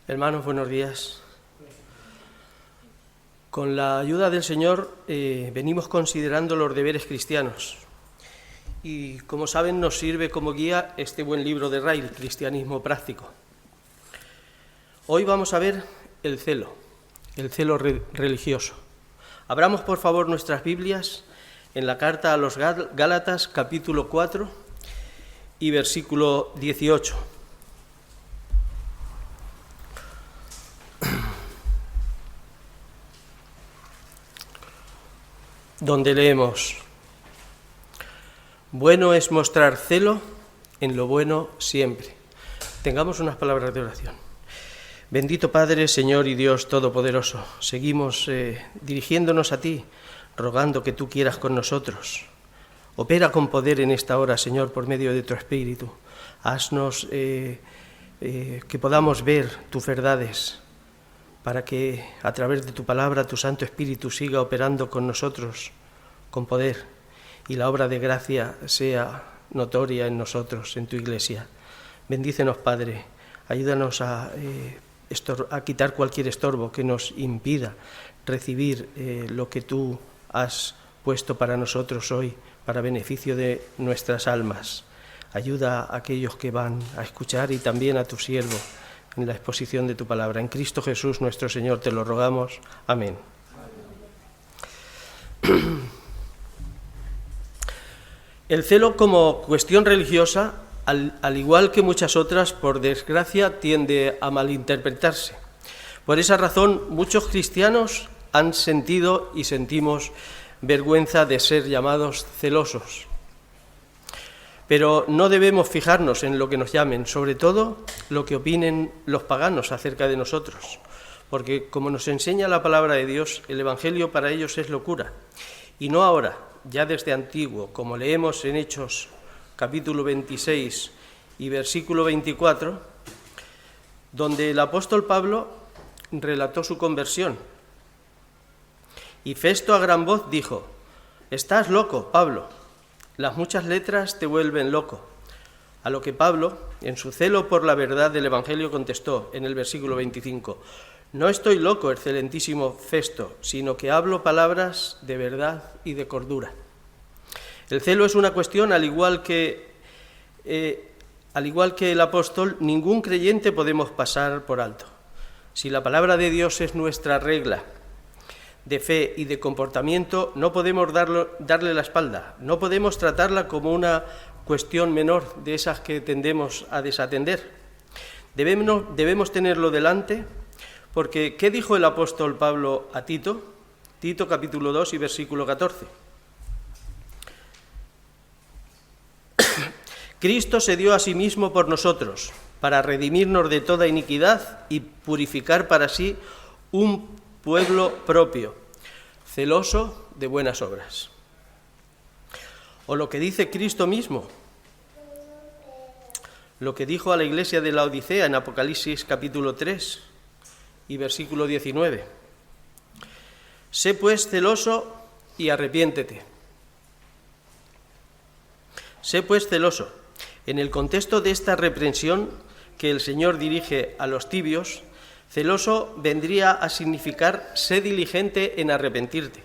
Hermanos, buenos días. Con la ayuda del Señor venimos considerando los deberes cristianos y, como saben, nos sirve como guía este buen libro de Ray, Cristianismo Práctico. Hoy vamos a ver el celo religioso. Abramos, por favor, nuestras Biblias en la carta a los Gálatas, capítulo 4 y versículo 18. Donde leemos: bueno es mostrar celo en lo bueno siempre. Tengamos unas palabras de oración. Bendito Padre, Señor y Dios Todopoderoso, seguimos dirigiéndonos a ti, rogando que tú quieras con nosotros. Opera con poder en esta hora, Señor, por medio de tu Espíritu. Haznos que podamos ver tus verdades, para que a través de tu palabra tu Santo Espíritu siga operando con nosotros con poder y la obra de gracia sea notoria en nosotros, en tu Iglesia. Bendícenos, Padre, ayúdanos a quitar cualquier estorbo que nos impida recibir lo que tú has puesto para nosotros hoy, para beneficio de nuestras almas. Ayuda a aquellos que van a escuchar y también a tu siervo en la exposición de tu palabra. En Cristo Jesús nuestro Señor te lo rogamos. Amén. El celo como cuestión religiosa, al igual que muchas otras, por desgracia, tiende a malinterpretarse. Por esa razón, muchos cristianos han sentido y sentimos vergüenza de ser llamados celosos. Pero no debemos fijarnos en lo que nos llamen, sobre todo lo que opinen los paganos acerca de nosotros, porque como nos enseña la palabra de Dios, el Evangelio para ellos es locura. Y no ahora, ya desde antiguo, como leemos en Hechos capítulo 26 y versículo 24, donde el apóstol Pablo relató su conversión. Y Festo a gran voz dijo: «Estás loco, Pablo. Las muchas letras te vuelven loco». A lo que Pablo, en su celo por la verdad del Evangelio, contestó en el versículo 25: «No estoy loco, excelentísimo Festo, sino que hablo palabras de verdad y de cordura». El celo es una cuestión, al igual que el apóstol, ningún creyente podemos pasar por alto. Si la palabra de Dios es nuestra regla de fe y de comportamiento, no podemos darle la espalda, no podemos tratarla como una cuestión menor de esas que tendemos a desatender. Debemos tenerlo delante, porque ¿qué dijo el apóstol Pablo a Tito? Tito capítulo 2 y versículo 14. Cristo se dio a sí mismo por nosotros, para redimirnos de toda iniquidad y purificar para sí un pueblo propio, celoso de buenas obras. O lo que dice Cristo mismo, lo que dijo a la iglesia de la Odisea en Apocalipsis capítulo 3 y versículo 19. Sé pues celoso y arrepiéntete. Sé pues celoso. En el contexto de esta reprensión que el Señor dirige a los tibios, celoso vendría a significar sé diligente en arrepentirte.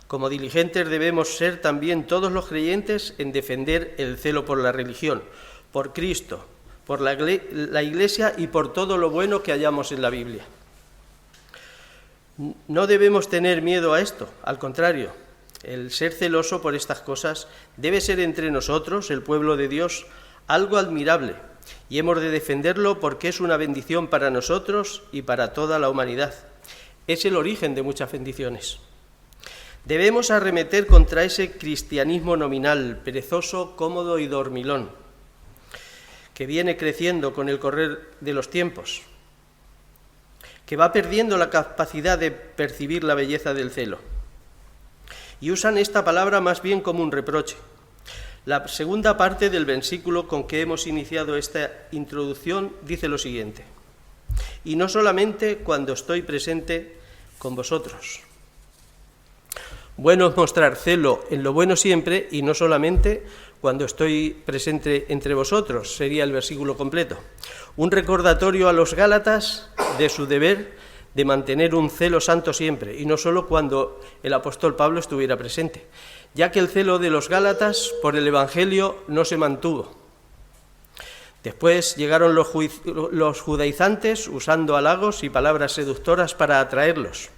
Como diligentes debemos ser también todos los creyentes en defender el celo por la religión, por Cristo, por la Iglesia y por todo lo bueno que hallamos en la Biblia. No debemos tener miedo a esto, al contrario. El ser celoso por estas cosas debe ser entre nosotros, el pueblo de Dios, algo admirable, y hemos de defenderlo porque es una bendición para nosotros y para toda la humanidad. Es el origen de muchas bendiciones. Debemos arremeter contra ese cristianismo nominal, perezoso, cómodo y dormilón, que viene creciendo con el correr de los tiempos, que va perdiendo la capacidad de percibir la belleza del celo. Y usan esta palabra más bien como un reproche. La segunda parte del versículo con que hemos iniciado esta introducción dice lo siguiente: y no solamente cuando estoy presente con vosotros. Bueno es mostrar celo en lo bueno siempre y no solamente cuando estoy presente entre vosotros, sería el versículo completo. Un recordatorio a los Gálatas de su deber de mantener un celo santo siempre, y no solo cuando el apóstol Pablo estuviera presente, ya que el celo de los Gálatas por el Evangelio no se mantuvo. Después llegaron los judaizantes usando halagos y palabras seductoras para atraerlos,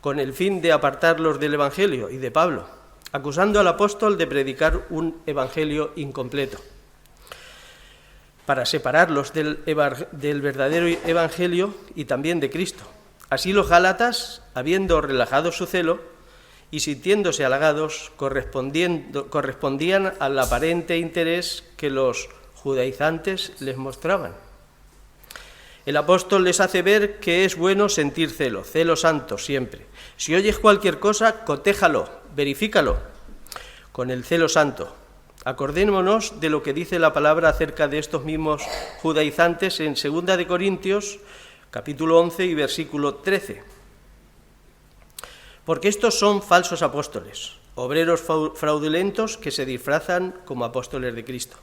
con el fin de apartarlos del Evangelio y de Pablo, acusando al apóstol de predicar un Evangelio incompleto, para separarlos del verdadero Evangelio y también de Cristo. Así los Gálatas, habiendo relajado su celo y sintiéndose halagados, correspondían al aparente interés que los judaizantes les mostraban. El apóstol les hace ver que es bueno sentir celo santo siempre. Si oyes cualquier cosa, cotéjalo, verifícalo con el celo santo. Acordémonos de lo que dice la palabra acerca de estos mismos judaizantes en 2 de Corintios, capítulo 11 y versículo 13. Porque estos son falsos apóstoles, obreros fraudulentos que se disfrazan como apóstoles de Cristo.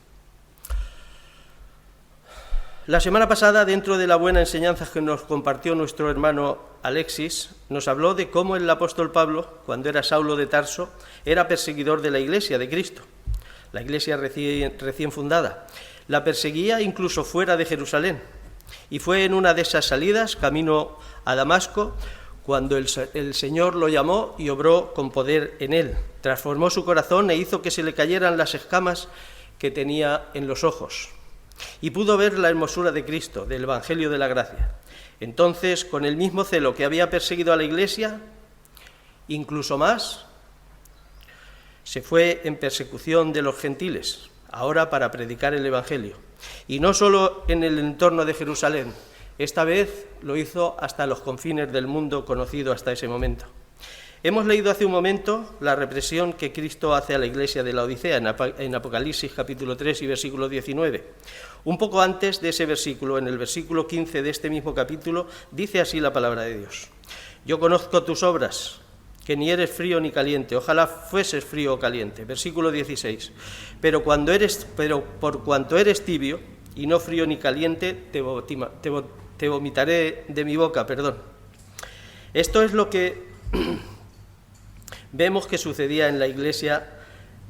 La semana pasada, dentro de la buena enseñanza que nos compartió nuestro hermano Alexis, nos habló de cómo el apóstol Pablo, cuando era Saulo de Tarso, era perseguidor de la Iglesia de Cristo, la Iglesia recién fundada. La perseguía incluso fuera de Jerusalén, y fue en una de esas salidas, camino a Damasco, cuando el Señor lo llamó y obró con poder en él. Transformó su corazón e hizo que se le cayeran las escamas que tenía en los ojos, y pudo ver la hermosura de Cristo, del Evangelio de la gracia. Entonces, con el mismo celo que había perseguido a la Iglesia, incluso más, se fue en persecución de los gentiles, ahora para predicar el Evangelio. Y no solo en el entorno de Jerusalén, esta vez lo hizo hasta los confines del mundo conocido hasta ese momento. Hemos leído hace un momento la represión que Cristo hace a la iglesia de la Odisea en Apocalipsis capítulo 3 y versículo 19. Un poco antes de ese versículo, en el versículo 15 de este mismo capítulo, dice así la palabra de Dios: Yo conozco tus obras, que ni eres frío ni caliente, ojalá fueses frío o caliente. Versículo 16. Pero por cuanto eres tibio y no frío ni caliente, te vomitaré de mi boca, Esto es lo que vemos que sucedía en la iglesia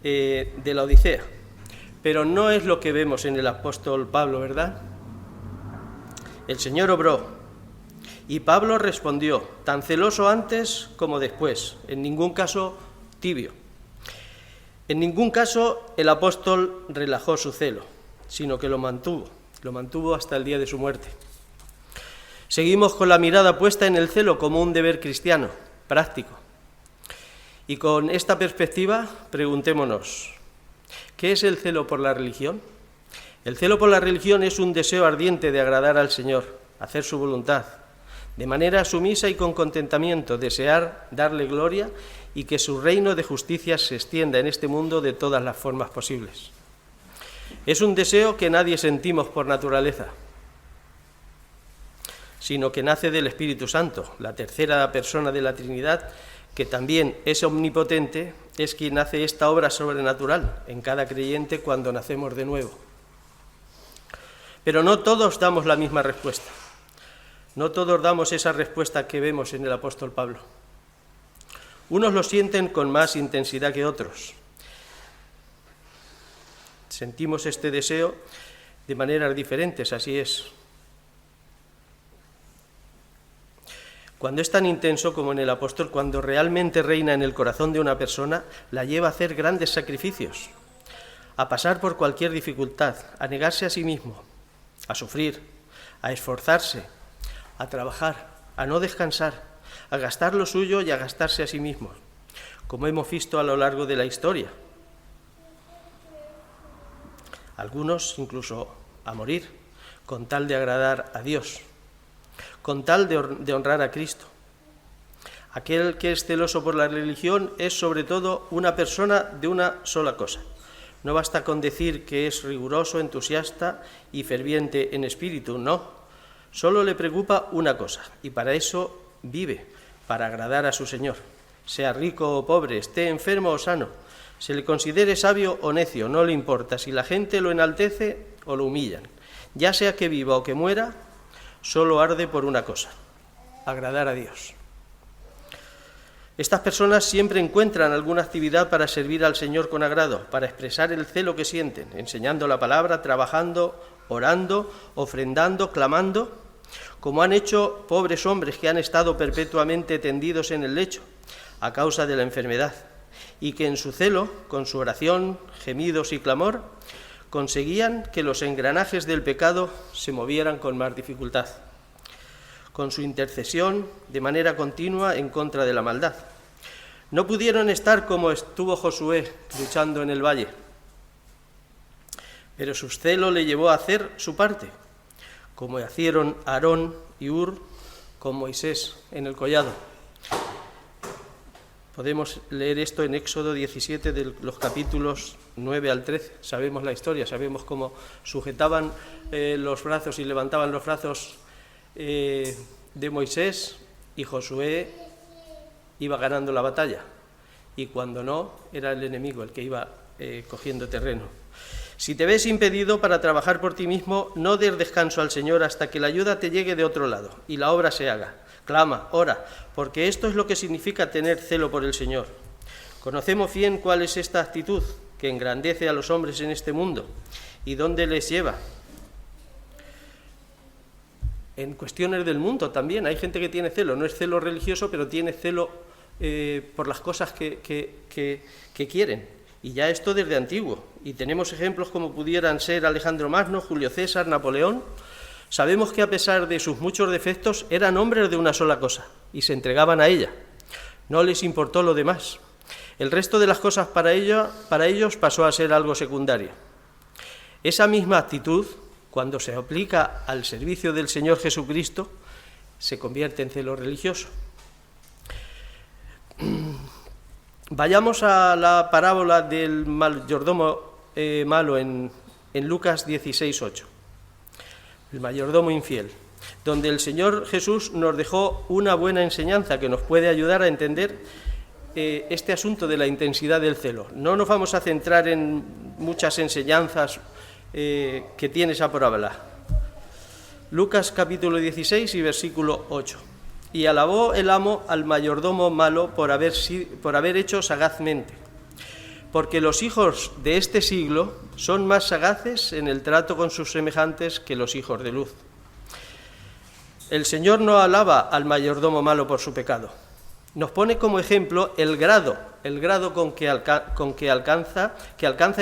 de la Odisea, pero no es lo que vemos en el apóstol Pablo, ¿verdad? El Señor obró y Pablo respondió, tan celoso antes como después, en ningún caso tibio. En ningún caso el apóstol relajó su celo, sino que lo mantuvo hasta el día de su muerte. Seguimos con la mirada puesta en el celo como un deber cristiano, práctico. Y con esta perspectiva, preguntémonos, ¿qué es el celo por la religión? El celo por la religión es un deseo ardiente de agradar al Señor, hacer su voluntad, de manera sumisa y con contentamiento, desear darle gloria y que su reino de justicia se extienda en este mundo de todas las formas posibles. Es un deseo que nadie sentimos por naturaleza, sino que nace del Espíritu Santo, la tercera persona de la Trinidad, que también es omnipotente, es quien hace esta obra sobrenatural en cada creyente cuando nacemos de nuevo. Pero no todos damos la misma respuesta. No todos damos esa respuesta que vemos en el apóstol Pablo. Unos lo sienten con más intensidad que otros. Sentimos este deseo de maneras diferentes, así es. Cuando es tan intenso como en el apóstol, cuando realmente reina en el corazón de una persona, la lleva a hacer grandes sacrificios, a pasar por cualquier dificultad, a negarse a sí mismo, a sufrir, a esforzarse, a trabajar, a no descansar, a gastar lo suyo y a gastarse a sí mismo, como hemos visto a lo largo de la historia. Algunos incluso a morir, con tal de agradar a Dios, con tal de honrar a Cristo. Aquel que es celoso por la religión es sobre todo una persona de una sola cosa. No basta con decir que es riguroso, entusiasta y ferviente en espíritu, no. Solo le preocupa una cosa, y para eso vive, para agradar a su Señor. Sea rico o pobre, esté enfermo o sano, se le considere sabio o necio, no le importa si la gente lo enaltece o lo humillan. Ya sea que viva o que muera, solo arde por una cosa: agradar a Dios. Estas personas siempre encuentran alguna actividad para servir al Señor con agrado, para expresar el celo que sienten, enseñando la palabra, trabajando, orando, ofrendando, clamando, como han hecho pobres hombres que han estado perpetuamente tendidos en el lecho a causa de la enfermedad, y que en su celo, con su oración, gemidos y clamor, conseguían que los engranajes del pecado se movieran con más dificultad, con su intercesión de manera continua en contra de la maldad. No pudieron estar como estuvo Josué luchando en el valle, pero su celo le llevó a hacer su parte, como hicieron Aarón y Hur con Moisés en el collado. Podemos leer esto en Éxodo 17, de los capítulos 9 al 13. Sabemos la historia, sabemos cómo sujetaban los brazos y levantaban los brazos de Moisés, y Josué iba ganando la batalla, y cuando no, era el enemigo el que iba cogiendo terreno. Si te ves impedido para trabajar por ti mismo, no des descanso al Señor hasta que la ayuda te llegue de otro lado y la obra se haga. Clama, ora, porque esto es lo que significa tener celo por el Señor. Conocemos bien cuál es esta actitud que engrandece a los hombres en este mundo y dónde les lleva. En cuestiones del mundo también hay gente que tiene celo, no es celo religioso, pero tiene celo por las cosas que quieren. Y ya esto desde antiguo. Y tenemos ejemplos como pudieran ser Alejandro Magno, Julio César, Napoleón. Sabemos que a pesar de sus muchos defectos, eran hombres de una sola cosa y se entregaban a ella. No les importó lo demás. El resto de las cosas para ellos pasó a ser algo secundario. Esa misma actitud, cuando se aplica al servicio del Señor Jesucristo, se convierte en celo religioso. Vayamos a la parábola del mayordomo malo en Lucas 16:8. El mayordomo infiel, donde el Señor Jesús nos dejó una buena enseñanza que nos puede ayudar a entender este asunto de la intensidad del celo. No nos vamos a centrar en muchas enseñanzas que tiene esa parábola. Lucas capítulo 16 y versículo 8. Y alabó el amo al mayordomo malo por haber hecho sagazmente, porque los hijos de este siglo son más sagaces en el trato con sus semejantes que los hijos de luz. El Señor no alaba al mayordomo malo por su pecado. Nos pone como ejemplo el grado que alcanza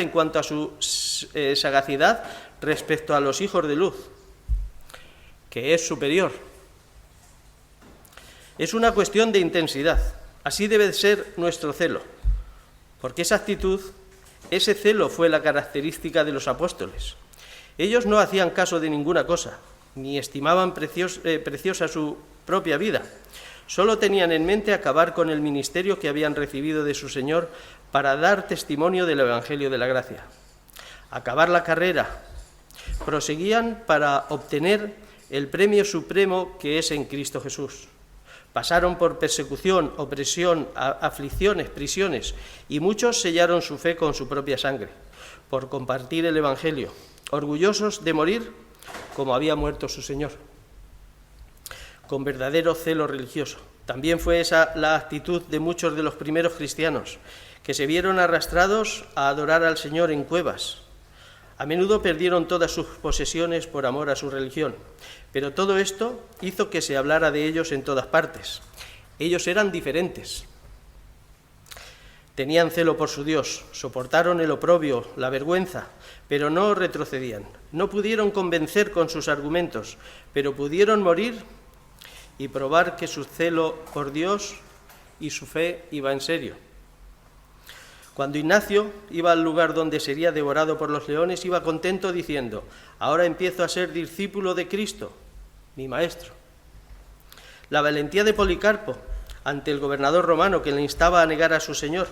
en cuanto a su sagacidad respecto a los hijos de luz, que es superior. Es una cuestión de intensidad. Así debe ser nuestro celo, porque esa actitud, ese celo fue la característica de los apóstoles. Ellos no hacían caso de ninguna cosa, ni estimaban preciosa su propia vida. Solo tenían en mente acabar con el ministerio que habían recibido de su Señor para dar testimonio del Evangelio de la gracia. Acabar la carrera. Proseguían para obtener el premio supremo que es en Cristo Jesús. Pasaron por persecución, opresión, aflicciones, prisiones, y muchos sellaron su fe con su propia sangre, por compartir el Evangelio, orgullosos de morir como había muerto su Señor, con verdadero celo religioso. También fue esa la actitud de muchos de los primeros cristianos, que se vieron arrastrados a adorar al Señor en cuevas. A menudo perdieron todas sus posesiones por amor a su religión, pero todo esto hizo que se hablara de ellos en todas partes. Ellos eran diferentes. Tenían celo por su Dios, soportaron el oprobio, la vergüenza, pero no retrocedían. No pudieron convencer con sus argumentos, pero pudieron morir y probar que su celo por Dios y su fe iba en serio. Cuando Ignacio iba al lugar donde sería devorado por los leones, iba contento diciendo: ahora empiezo a ser discípulo de Cristo, mi maestro. La valentía de Policarpo ante el gobernador romano que le instaba a negar a su Señor.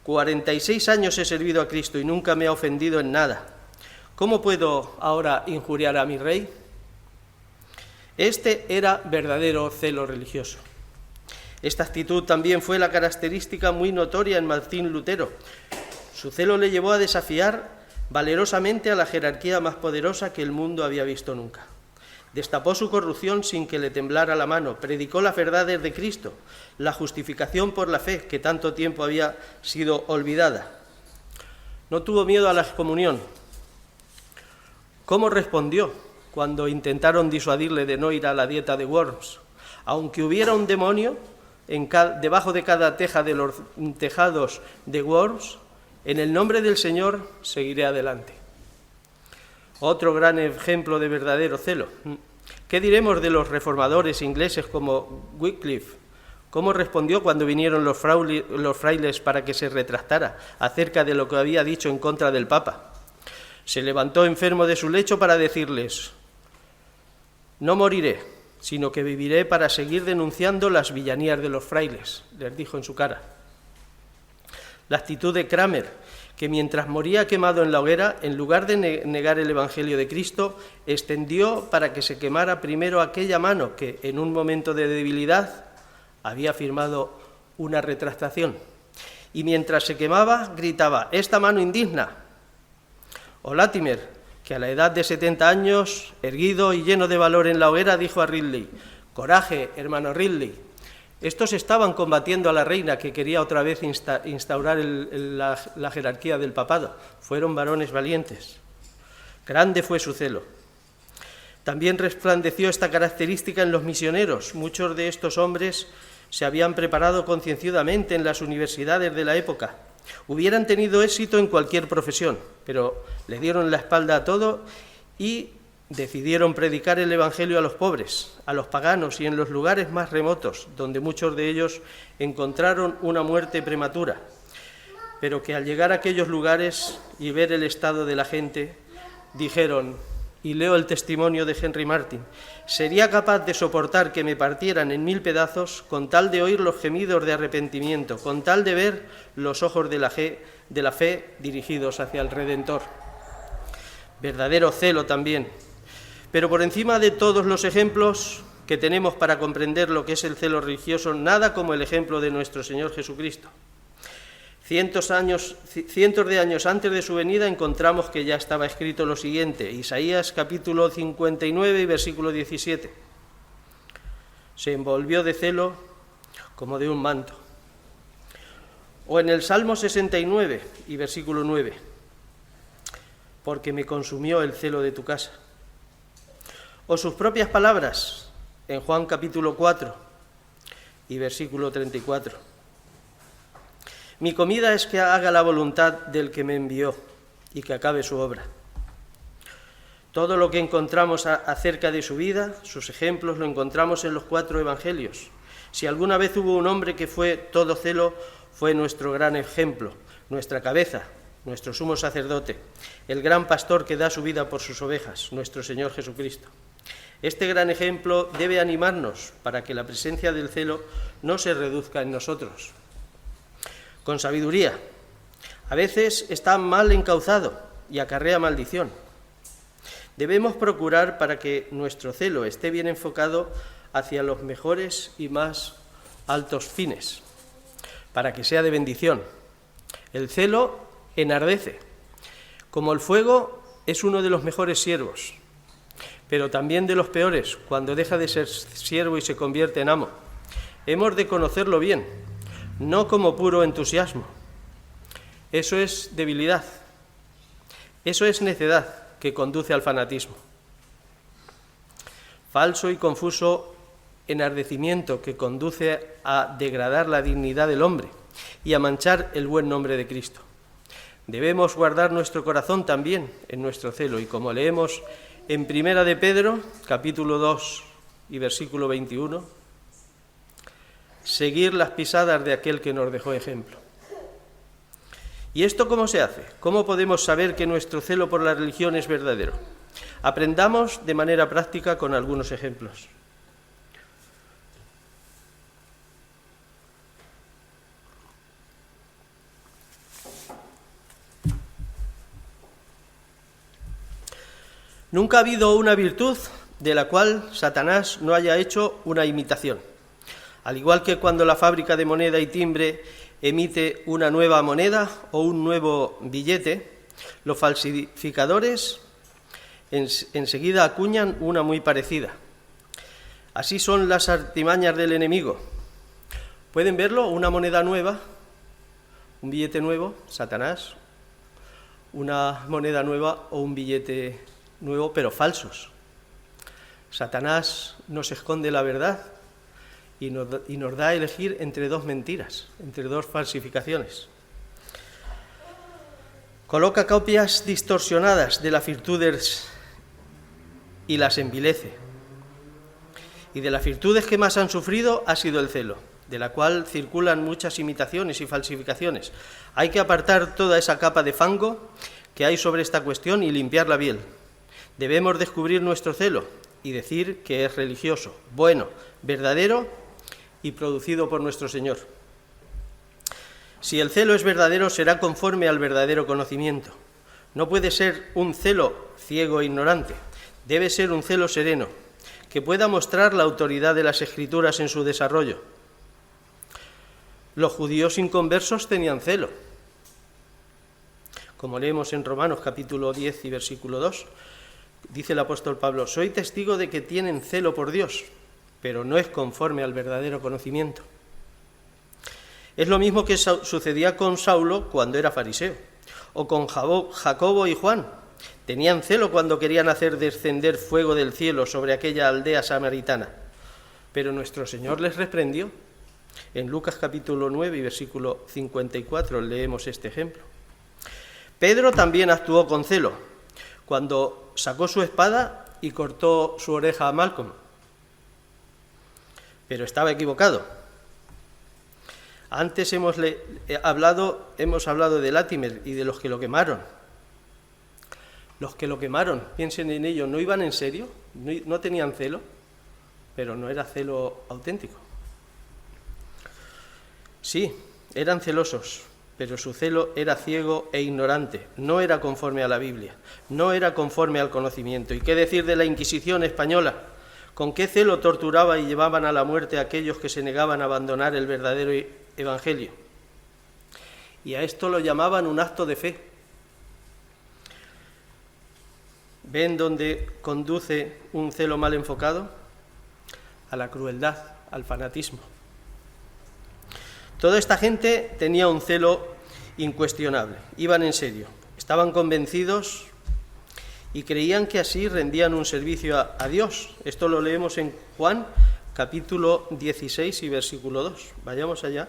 46 años he servido a Cristo y nunca me ha ofendido en nada. ¿Cómo puedo ahora injuriar a mi rey? Este era verdadero celo religioso. Esta actitud también fue la característica muy notoria en Martín Lutero. Su celo le llevó a desafiar valerosamente a la jerarquía más poderosa que el mundo había visto nunca. Destapó su corrupción sin que le temblara la mano, predicó las verdades de Cristo, la justificación por la fe que tanto tiempo había sido olvidada. No tuvo miedo a la excomunión. ¿Cómo respondió cuando intentaron disuadirle de no ir a la dieta de Worms? Aunque hubiera un demonio debajo de cada teja de los tejados de Worms, en el nombre del Señor seguiré adelante. Otro gran ejemplo de verdadero celo. ¿Qué diremos de los reformadores ingleses como Wycliffe? ¿Cómo respondió cuando vinieron los frailes para que se retractara acerca de lo que había dicho en contra del Papa? Se levantó enfermo de su lecho para decirles: no moriré, sino que viviré para seguir denunciando las villanías de los frailes, les dijo en su cara. La actitud de Cranmer, que mientras moría quemado en la hoguera, en lugar de negar el Evangelio de Cristo, extendió para que se quemara primero aquella mano que, en un momento de debilidad, había firmado una retractación. Y mientras se quemaba, gritaba: ¡esta mano indigna! O Latimer, que a la edad de 70 años, erguido y lleno de valor en la hoguera, dijo a Ridley: ¡coraje, hermano Ridley! Estos estaban combatiendo a la reina, que quería otra vez instaurar la jerarquía del papado. Fueron varones valientes. Grande fue su celo. También resplandeció esta característica en los misioneros. Muchos de estos hombres se habían preparado concienzudamente en las universidades de la época. Hubieran tenido éxito en cualquier profesión, pero le dieron la espalda a todo y decidieron predicar el Evangelio a los pobres, a los paganos y en los lugares más remotos, donde muchos de ellos encontraron una muerte prematura, pero que al llegar a aquellos lugares y ver el estado de la gente, dijeron, y leo el testimonio de Henry Martin: sería capaz de soportar que me partieran en 1000 pedazos con tal de oír los gemidos de arrepentimiento, con tal de ver los ojos de la fe dirigidos hacia el Redentor. Verdadero celo también. Pero por encima de todos los ejemplos que tenemos para comprender lo que es el celo religioso, nada como el ejemplo de nuestro Señor Jesucristo. Cientos de años antes de su venida encontramos que ya estaba escrito lo siguiente: Isaías capítulo 59 y versículo 17. Se envolvió de celo como de un manto. O en el Salmo 69 y versículo 9. Porque me consumió el celo de tu casa. O sus propias palabras en Juan capítulo 4 y versículo 34. Mi comida es que haga la voluntad del que me envió y que acabe su obra. Todo lo que encontramos acerca de su vida, sus ejemplos, lo encontramos en los 4 evangelios. Si alguna vez hubo un hombre que fue todo celo, fue nuestro gran ejemplo, nuestra cabeza, nuestro sumo sacerdote, el gran pastor que da su vida por sus ovejas, nuestro Señor Jesucristo. Este gran ejemplo debe animarnos para que la presencia del celo no se reduzca en nosotros. Con sabiduría. A veces está mal encauzado y acarrea maldición. Debemos procurar para que nuestro celo esté bien enfocado hacia los mejores y más altos fines, para que sea de bendición. El celo enardece. Como el fuego es uno de los mejores siervos, pero también de los peores cuando deja de ser siervo y se convierte en amo. Hemos de conocerlo bien, no como puro entusiasmo. Eso es debilidad. Eso es necedad que conduce al fanatismo. Falso y confuso enardecimiento que conduce a degradar la dignidad del hombre y a manchar el buen nombre de Cristo. Debemos guardar nuestro corazón también en nuestro celo y, como leemos en Primera de Pedro, capítulo 2 y versículo 21, seguir las pisadas de aquel que nos dejó ejemplo. ¿Y esto cómo se hace? ¿Cómo podemos saber que nuestro celo por la religión es verdadero? Aprendamos de manera práctica con algunos ejemplos. Nunca ha habido una virtud de la cual Satanás no haya hecho una imitación. Al igual que cuando la fábrica de moneda y timbre emite una nueva moneda o un nuevo billete, los falsificadores enseguida acuñan una muy parecida. Así son las artimañas del enemigo. ¿Pueden verlo? Una moneda nueva, un billete nuevo, Satanás, una moneda nueva o un billete nuevo, pero falsos. Satanás nos esconde la verdad y nos da a elegir entre dos mentiras, entre dos falsificaciones. Coloca copias distorsionadas de las virtudes y las envilece. Y de las virtudes que más han sufrido ha sido el celo, de la cual circulan muchas imitaciones y falsificaciones. Hay que apartar toda esa capa de fango que hay sobre esta cuestión y limpiarla bien. Debemos descubrir nuestro celo y decir que es religioso, bueno, verdadero y producido por nuestro Señor. Si el celo es verdadero, será conforme al verdadero conocimiento. No puede ser un celo ciego e ignorante, debe ser un celo sereno, que pueda mostrar la autoridad de las Escrituras en su desarrollo. Los judíos inconversos tenían celo, como leemos en Romanos capítulo 10 y versículo 2, dice el apóstol Pablo: soy testigo de que tienen celo por Dios, pero no es conforme al verdadero conocimiento. Es lo mismo que sucedía con Saulo cuando era fariseo, o con Jacobo y Juan. Tenían celo cuando querían hacer descender fuego del cielo sobre aquella aldea samaritana, pero nuestro Señor les reprendió. En Lucas capítulo 9 y versículo 54 leemos este ejemplo. Pedro también actuó con celo, cuando sacó su espada y cortó su oreja a Malcolm, pero estaba equivocado. Antes hemos hablado de Latimer y de los que lo quemaron. Los que lo quemaron, piensen en ello, ¿no iban en serio? ¿No tenían celo? Pero no era celo auténtico. Sí, eran celosos, pero su celo era ciego e ignorante, no era conforme a la Biblia, no era conforme al conocimiento. ¿Y qué decir de la Inquisición española? ¿Con qué celo torturaba y llevaban a la muerte a aquellos que se negaban a abandonar el verdadero evangelio? Y a esto lo llamaban un acto de fe. ¿Ven dónde conduce un celo mal enfocado? A la crueldad, al fanatismo. Toda esta gente tenía un celo incuestionable, iban en serio, estaban convencidos y creían que así rendían un servicio a Dios. Esto lo leemos en Juan capítulo 16 y versículo 2. Vayamos allá.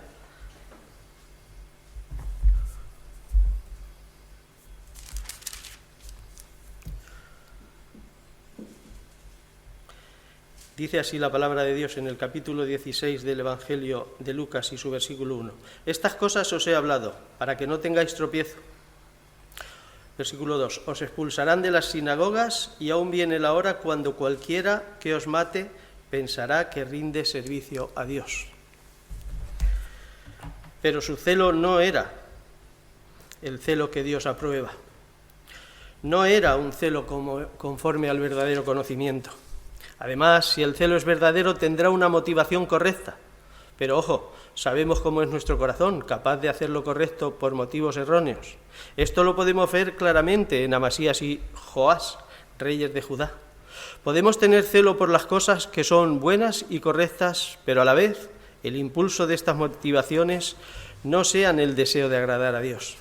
Dice así la palabra de Dios en el capítulo 16 del Evangelio de Lucas y su versículo 1. Estas cosas os he hablado, para que no tengáis tropiezo. Versículo 2. Os expulsarán de las sinagogas y aún viene la hora cuando cualquiera que os mate pensará que rinde servicio a Dios. Pero su celo no era el celo que Dios aprueba. No era un celo conforme al verdadero conocimiento. Además, si el celo es verdadero, tendrá una motivación correcta. Pero ojo, sabemos cómo es nuestro corazón, capaz de hacer lo correcto por motivos erróneos. Esto lo podemos ver claramente en Amasías y Joás, reyes de Judá. Podemos tener celo por las cosas que son buenas y correctas, pero a la vez el impulso de estas motivaciones no sean el deseo de agradar a Dios.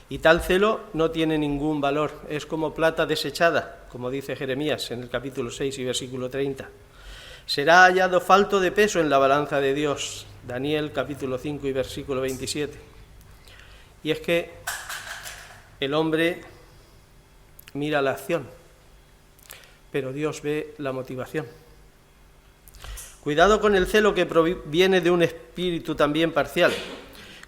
Y tal celo no tiene ningún valor, es como plata desechada, como dice Jeremías en el capítulo 6 y versículo 30. Será hallado falto de peso en la balanza de Dios, Daniel capítulo 5 y versículo 27. Y es que el hombre mira la acción, pero Dios ve la motivación. Cuidado con el celo que proviene de un espíritu también parcial,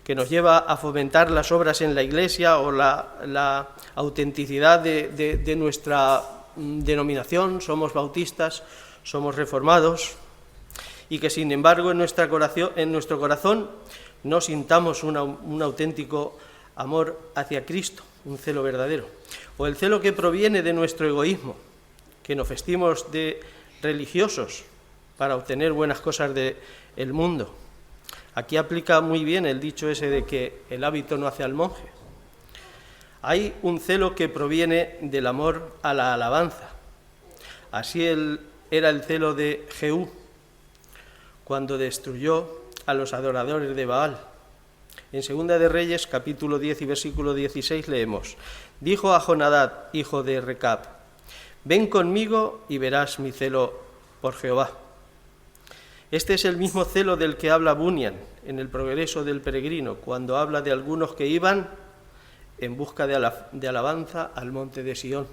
que nos lleva a fomentar las obras en la Iglesia o la autenticidad de nuestra denominación, somos bautistas, somos reformados, y que sin embargo en nuestro corazón no sintamos un auténtico amor hacia Cristo, un celo verdadero, o el celo que proviene de nuestro egoísmo, que nos vestimos de religiosos, para obtener buenas cosas del mundo. Aquí aplica muy bien el dicho ese de que el hábito no hace al monje. Hay un celo que proviene del amor a la alabanza. Así era el celo de Jehú cuando destruyó a los adoradores de Baal. En Segunda de Reyes, capítulo 10 y versículo 16, leemos: dijo a Jonadab, hijo de Recab: ven conmigo y verás mi celo por Jehová. Este es el mismo celo del que habla Bunyan en el Progreso del Peregrino, cuando habla de algunos que iban en busca de alabanza al monte de Sión.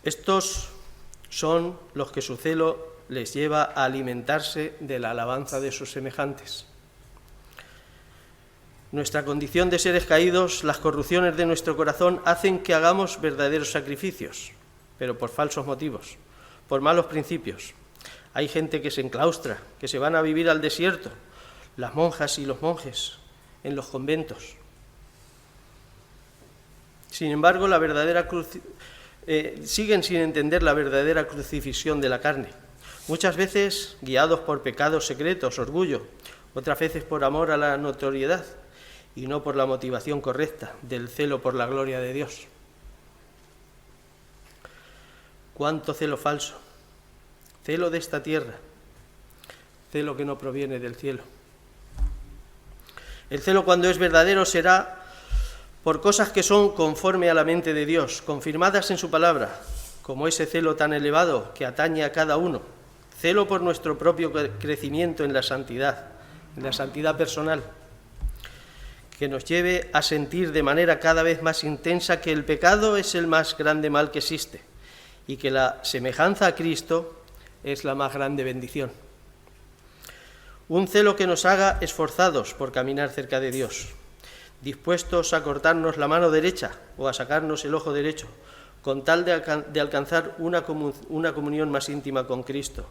Estos son los que su celo les lleva a alimentarse de la alabanza de sus semejantes. Nuestra condición de seres caídos, las corrupciones de nuestro corazón hacen que hagamos verdaderos sacrificios, pero por falsos motivos, por malos principios. Hay gente que se enclaustra, que se van a vivir al desierto, las monjas y los monjes en los conventos. Sin embargo, siguen sin entender la verdadera crucifixión de la carne, muchas veces guiados por pecados secretos, orgullo, otras veces por amor a la notoriedad y no por la motivación correcta del celo por la gloria de Dios. ¿Cuánto celo falso? Celo de esta tierra, celo que no proviene del cielo. El celo, cuando es verdadero, será por cosas que son conforme a la mente de Dios, confirmadas en su palabra, como ese celo tan elevado que atañe a cada uno, celo por nuestro propio crecimiento en la santidad personal, que nos lleve a sentir de manera cada vez más intensa que el pecado es el más grande mal que existe y que la semejanza a Cristo es la más grande bendición. Un celo que nos haga esforzados por caminar cerca de Dios, dispuestos a cortarnos la mano derecha o a sacarnos el ojo derecho, con tal de alcanzar una comunión más íntima con Cristo.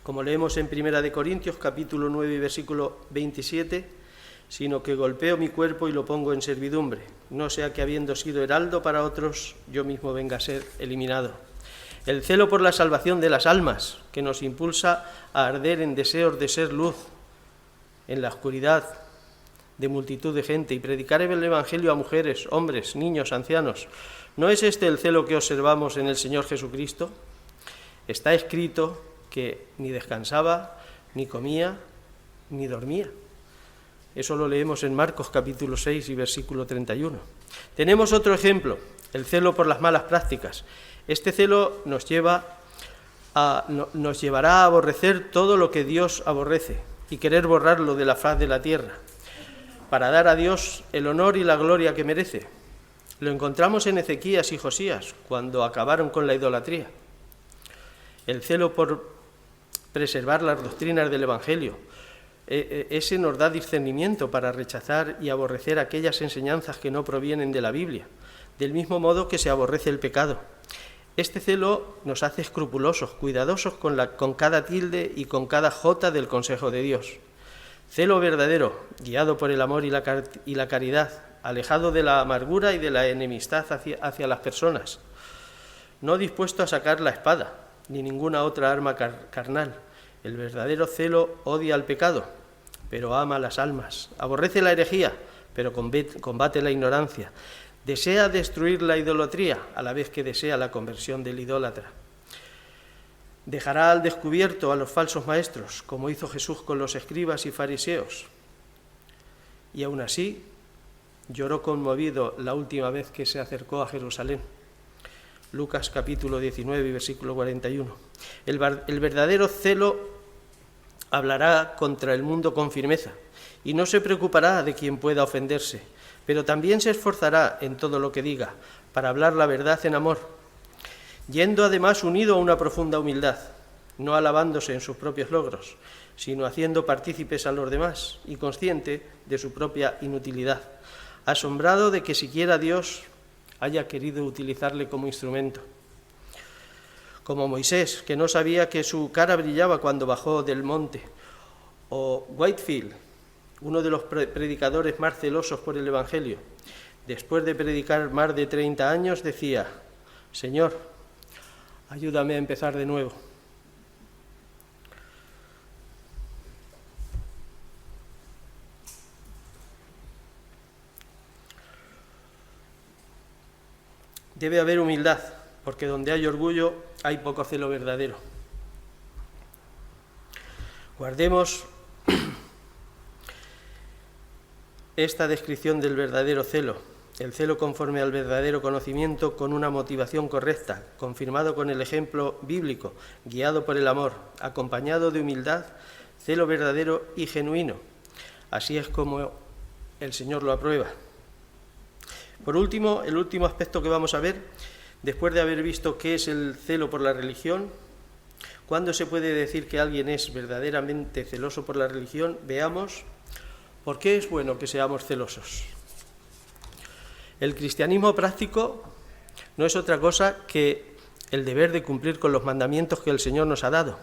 Como leemos en 1 Corintios, capítulo 9, versículo 27, sino que golpeo mi cuerpo y lo pongo en servidumbre, no sea que habiendo sido heraldo para otros, yo mismo venga a ser eliminado. El celo por la salvación de las almas, que nos impulsa a arder en deseos de ser luz en la oscuridad de multitud de gente y predicar el Evangelio a mujeres, hombres, niños, ancianos. ¿No es este el celo que observamos en el Señor Jesucristo? Está escrito que ni descansaba, ni comía, ni dormía. Eso lo leemos en Marcos capítulo 6 y versículo 31. Tenemos otro ejemplo, el celo por las malas prácticas. Este celo nos llevará a aborrecer todo lo que Dios aborrece y querer borrarlo de la faz de la tierra, para dar a Dios el honor y la gloria que merece. Lo encontramos en Ezequías y Josías, cuando acabaron con la idolatría. El celo por preservar las doctrinas del Evangelio, ese nos da discernimiento para rechazar y aborrecer aquellas enseñanzas que no provienen de la Biblia, del mismo modo que se aborrece el pecado. Este celo nos hace escrupulosos, cuidadosos con cada tilde y con cada jota del consejo de Dios. Celo verdadero, guiado por el amor y la caridad, alejado de la amargura y de la enemistad hacia las personas, no dispuesto a sacar la espada ni ninguna otra arma carnal. El verdadero celo odia al pecado, pero ama a las almas. Aborrece la herejía, pero combate la ignorancia. Desea destruir la idolatría, a la vez que desea la conversión del idólatra. Dejará al descubierto a los falsos maestros, como hizo Jesús con los escribas y fariseos. Y aún así, lloró conmovido la última vez que se acercó a Jerusalén. Lucas capítulo 19, versículo 41. El verdadero celo hablará contra el mundo con firmeza y no se preocupará de quien pueda ofenderse, pero también se esforzará en todo lo que diga para hablar la verdad en amor, yendo además unido a una profunda humildad, no alabándose en sus propios logros, sino haciendo partícipes a los demás y consciente de su propia inutilidad, asombrado de que siquiera Dios haya querido utilizarle como instrumento. Como Moisés, que no sabía que su cara brillaba cuando bajó del monte, o Whitefield, uno de los predicadores más celosos por el Evangelio, después de predicar más de 30 años, decía: Señor, ayúdame a empezar de nuevo. Debe haber humildad, porque donde hay orgullo hay poco celo verdadero. Guardemos esta descripción del verdadero celo, el celo conforme al verdadero conocimiento con una motivación correcta, confirmado con el ejemplo bíblico, guiado por el amor, acompañado de humildad, celo verdadero y genuino. Así es como el Señor lo aprueba. Por último, el último aspecto que vamos a ver, después de haber visto qué es el celo por la religión, ¿cuándo se puede decir que alguien es verdaderamente celoso por la religión? Veamos por qué es bueno que seamos celosos. El cristianismo práctico no es otra cosa que el deber de cumplir con los mandamientos que el Señor nos ha dado.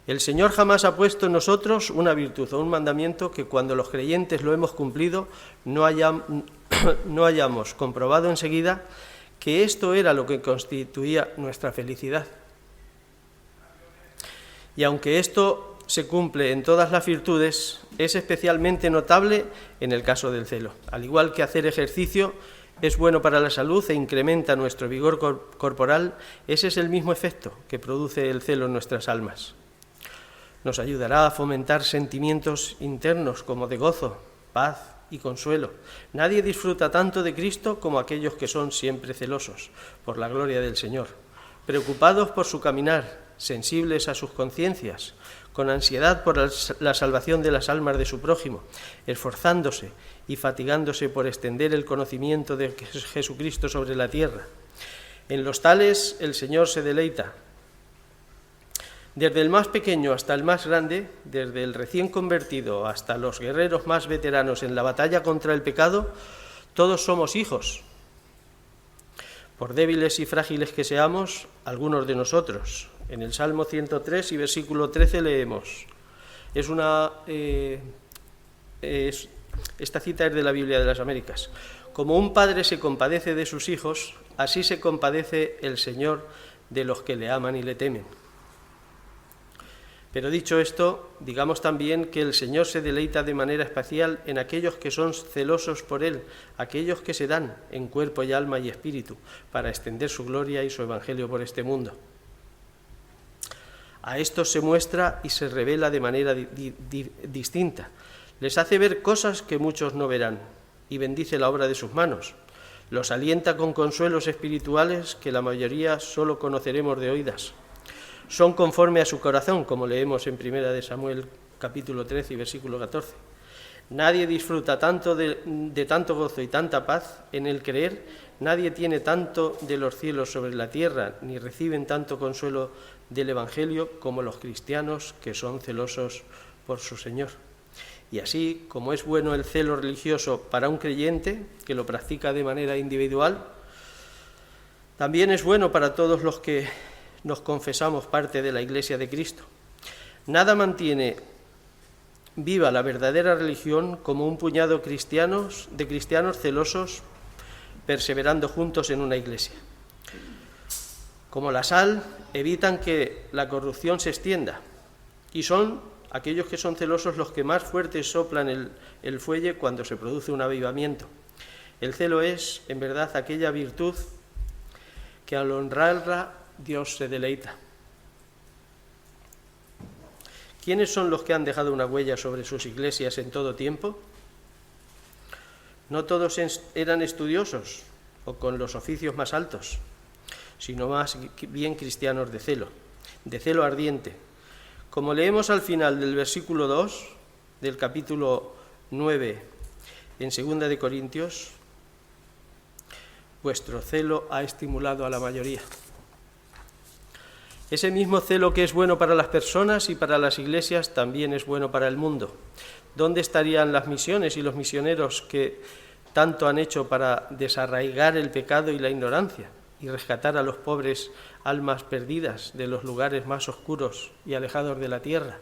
El Señor jamás ha puesto en nosotros una virtud o un mandamiento que cuando los creyentes lo hemos cumplido no hayamos comprobado enseguida que esto era lo que constituía nuestra felicidad. Y aunque esto se cumple en todas las virtudes, es especialmente notable en el caso del celo. Al igual que hacer ejercicio es bueno para la salud e incrementa nuestro vigor corporal, ese es el mismo efecto que produce el celo en nuestras almas. Nos ayudará a fomentar sentimientos internos como de gozo, paz y consuelo. Nadie disfruta tanto de Cristo como aquellos que son siempre celosos por la gloria del Señor, preocupados por su caminar, sensibles a sus conciencias, con ansiedad por la salvación de las almas de su prójimo, esforzándose y fatigándose por extender el conocimiento de Jesucristo sobre la tierra. En los tales el Señor se deleita. Desde el más pequeño hasta el más grande, desde el recién convertido hasta los guerreros más veteranos en la batalla contra el pecado, todos somos hijos. Por débiles y frágiles que seamos, algunos de nosotros. En el Salmo 103 y versículo 13 leemos, esta cita es de la Biblia de las Américas: como un padre se compadece de sus hijos, así se compadece el Señor de los que le aman y le temen. Pero dicho esto, digamos también que el Señor se deleita de manera especial en aquellos que son celosos por Él, aquellos que se dan en cuerpo y alma y espíritu para extender su gloria y su evangelio por este mundo. A estos se muestra y se revela de manera distinta. Les hace ver cosas que muchos no verán y bendice la obra de sus manos. Los alienta con consuelos espirituales que la mayoría solo conoceremos de oídas. Son conforme a su corazón, como leemos en 1 Samuel capítulo 13 y versículo 14. Nadie disfruta tanto de tanto gozo y tanta paz en el creer, nadie tiene tanto de los cielos sobre la tierra, ni reciben tanto consuelo del Evangelio como los cristianos que son celosos por su Señor. Y así, como es bueno el celo religioso para un creyente que lo practica de manera individual, también es bueno para todos los que nos confesamos parte de la Iglesia de Cristo. Nada mantiene viva la verdadera religión como un puñado de cristianos celosos perseverando juntos en una iglesia. Como la sal, evitan que la corrupción se extienda y son aquellos que son celosos los que más fuerte soplan el fuelle cuando se produce un avivamiento. El celo es, en verdad, aquella virtud que al honrarla Dios se deleita. ¿Quiénes son los que han dejado una huella sobre sus iglesias en todo tiempo? No todos eran estudiosos o con los oficios más altos, sino más bien cristianos de celo ardiente. Como leemos al final del versículo 2 del capítulo 9 en 2 de Corintios, vuestro celo ha estimulado a la mayoría. Ese mismo celo que es bueno para las personas y para las iglesias también es bueno para el mundo. ¿Dónde estarían las misiones y los misioneros que tanto han hecho para desarraigar el pecado y la ignorancia y rescatar a los pobres almas perdidas de los lugares más oscuros y alejados de la tierra?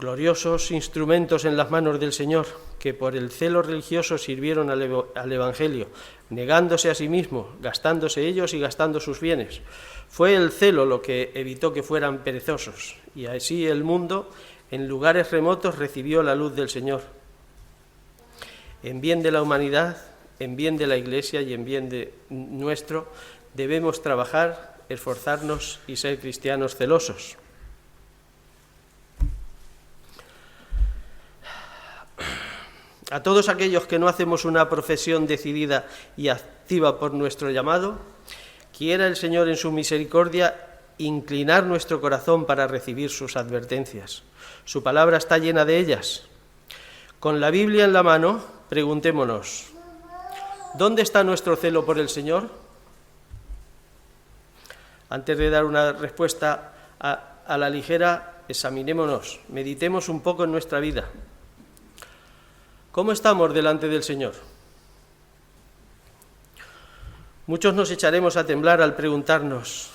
gloriosos instrumentos en las manos del Señor, que por el celo religioso sirvieron al Evangelio, negándose a sí mismos, gastándose ellos y gastando sus bienes. Fue el celo lo que evitó que fueran perezosos, y así el mundo, en lugares remotos, recibió la luz del Señor. En bien de la humanidad, en bien de la Iglesia y en bien de nuestro, debemos trabajar, esforzarnos y ser cristianos celosos. A todos aquellos que no hacemos una profesión decidida y activa por nuestro llamado, quiera el Señor en su misericordia inclinar nuestro corazón para recibir sus advertencias. Su palabra está llena de ellas. Con la Biblia en la mano, preguntémonos, ¿dónde está nuestro celo por el Señor? Antes de dar una respuesta a la ligera, examinémonos, meditemos un poco en nuestra vida. ¿Cómo estamos delante del Señor? Muchos nos echaremos a temblar al preguntarnos,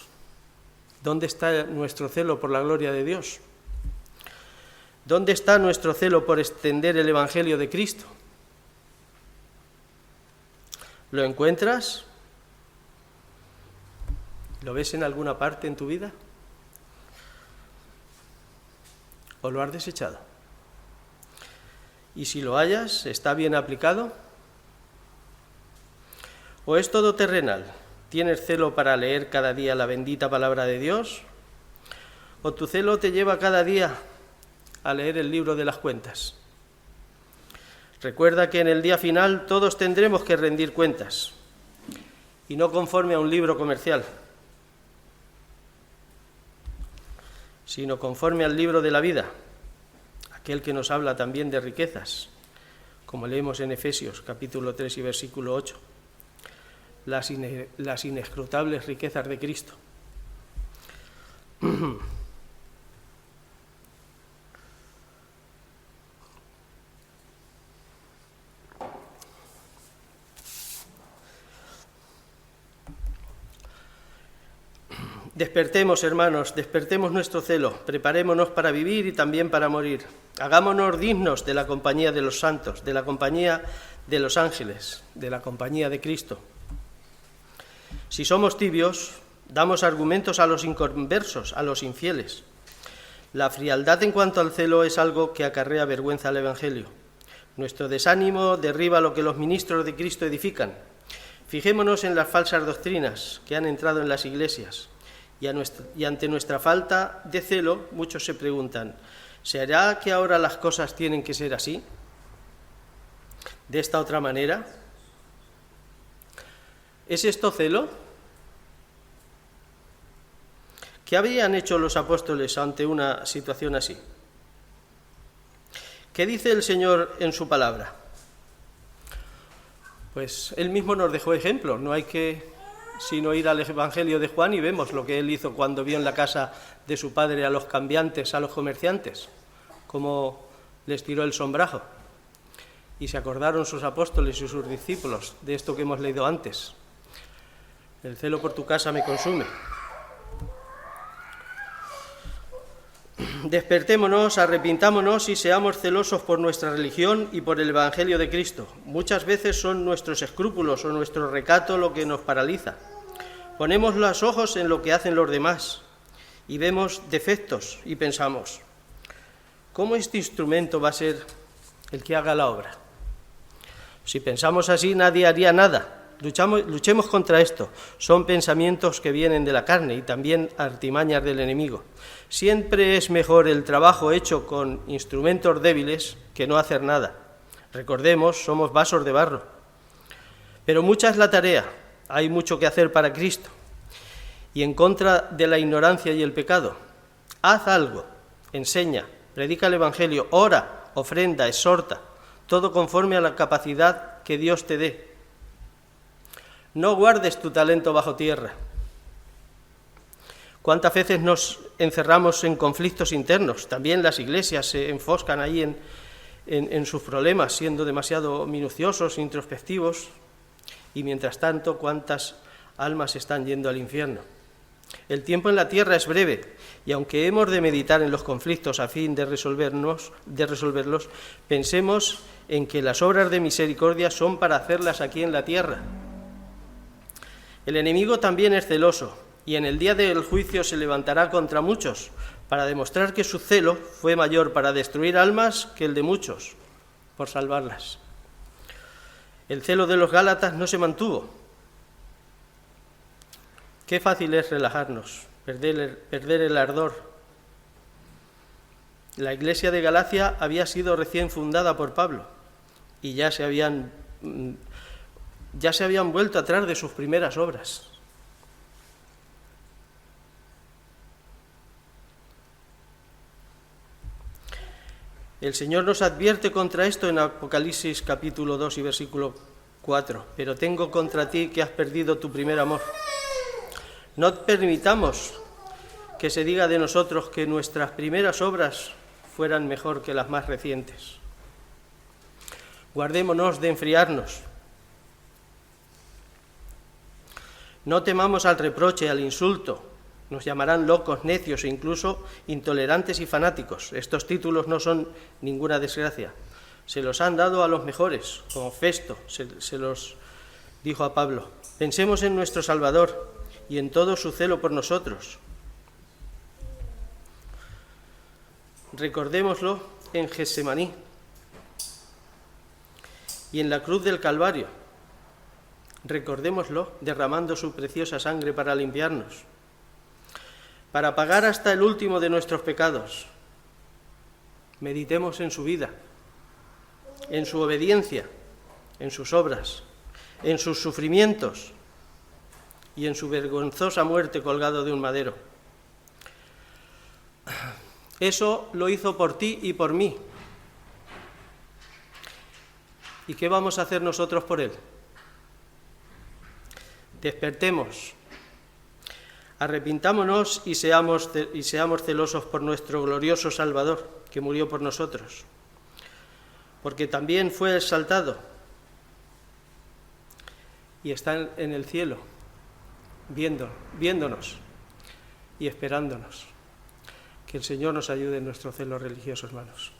¿dónde está nuestro celo por la gloria de Dios? ¿Dónde está nuestro celo por extender el Evangelio de Cristo? ¿Lo encuentras? ¿Lo ves en alguna parte en tu vida? ¿O lo has desechado? Y si lo hallas, ¿está bien aplicado? ¿O es todo terrenal? ¿Tienes celo para leer cada día la bendita palabra de Dios? ¿O tu celo te lleva cada día a leer el libro de las cuentas? Recuerda que en el día final todos tendremos que rendir cuentas, y no conforme a un libro comercial, sino conforme al libro de la vida, aquel que nos habla también de riquezas, como leemos en Efesios capítulo 3 y versículo 8, las inescrutables riquezas de Cristo. Despertemos, hermanos, despertemos nuestro celo, preparémonos para vivir y también para morir. Hagámonos dignos de la compañía de los santos, de la compañía de los ángeles, de la compañía de Cristo. Si somos tibios, damos argumentos a los inconversos, a los infieles. La frialdad en cuanto al celo es algo que acarrea vergüenza al Evangelio. Nuestro desánimo derriba lo que los ministros de Cristo edifican. Fijémonos en las falsas doctrinas que han entrado en las iglesias. Y ante nuestra falta de celo, muchos se preguntan, ¿será que ahora las cosas tienen que ser así? ¿De esta otra manera? ¿Es esto celo? ¿Qué habrían hecho los apóstoles ante una situación así? ¿Qué dice el Señor en su palabra? Pues Él mismo nos dejó ejemplos, no hay que sino ir al Evangelio de Juan y vemos lo que Él hizo cuando vio en la casa de su padre a los cambiantes, a los comerciantes, cómo les tiró el sombrajo. Y se acordaron sus apóstoles y sus discípulos de esto que hemos leído antes. El celo por tu casa me consume. Despertémonos, arrepintámonos y seamos celosos por nuestra religión y por el Evangelio de Cristo. Muchas veces son nuestros escrúpulos o nuestro recato lo que nos paraliza. Ponemos los ojos en lo que hacen los demás y vemos defectos y pensamos, ¿cómo este instrumento va a ser el que haga la obra? Si pensamos así, nadie haría nada. Luchemos contra esto. Son pensamientos que vienen de la carne y también artimañas del enemigo. Siempre es mejor el trabajo hecho con instrumentos débiles que no hacer nada. Recordemos, somos vasos de barro. Pero mucha es la tarea. Hay mucho que hacer para Cristo. Y en contra de la ignorancia y el pecado. Haz algo, enseña, predica el Evangelio, ora, ofrenda, exhorta, todo conforme a la capacidad que Dios te dé. No guardes tu talento bajo tierra. ¿Cuántas veces nos encerramos en conflictos internos? También las iglesias se enfoscan ahí en sus problemas, siendo demasiado minuciosos, introspectivos, y mientras tanto, ¿cuántas almas están yendo al infierno? El tiempo en la tierra es breve, Y aunque hemos de meditar en los conflictos a fin de resolverlos, pensemos en que las obras de misericordia son para hacerlas aquí en la tierra. El enemigo también es celoso, y en el día del juicio se levantará contra muchos, para demostrar que su celo fue mayor para destruir almas que el de muchos, por salvarlas. El celo de los Gálatas no se mantuvo. Qué fácil es relajarnos, perder el ardor. La iglesia de Galacia había sido recién fundada por Pablo y ya se habían vuelto atrás de sus primeras obras. El Señor nos advierte contra esto en Apocalipsis capítulo 2 y versículo 4. Pero tengo contra ti que has perdido tu primer amor. No permitamos que se diga de nosotros que nuestras primeras obras fueran mejor que las más recientes. Guardémonos de enfriarnos. No temamos al reproche, al insulto. Nos llamarán locos, necios e incluso intolerantes y fanáticos. Estos títulos no son ninguna desgracia. Se los han dado a los mejores, como Festo se los dijo a Pablo. Pensemos en nuestro Salvador y en todo su celo por nosotros. Recordémoslo en Getsemaní y en la cruz del Calvario. Recordémoslo derramando su preciosa sangre para limpiarnos, para pagar hasta el último de nuestros pecados. Meditemos en su vida, en su obediencia, en sus obras, en sus sufrimientos y en su vergonzosa muerte colgado de un madero. Eso lo hizo por ti y por mí. ¿Y qué vamos a hacer nosotros por él? Despertemos, arrepintámonos y seamos celosos por nuestro glorioso Salvador, que murió por nosotros, porque también fue exaltado y está en el cielo, viéndonos y esperándonos. Que el Señor nos ayude en nuestro celo religioso, hermanos.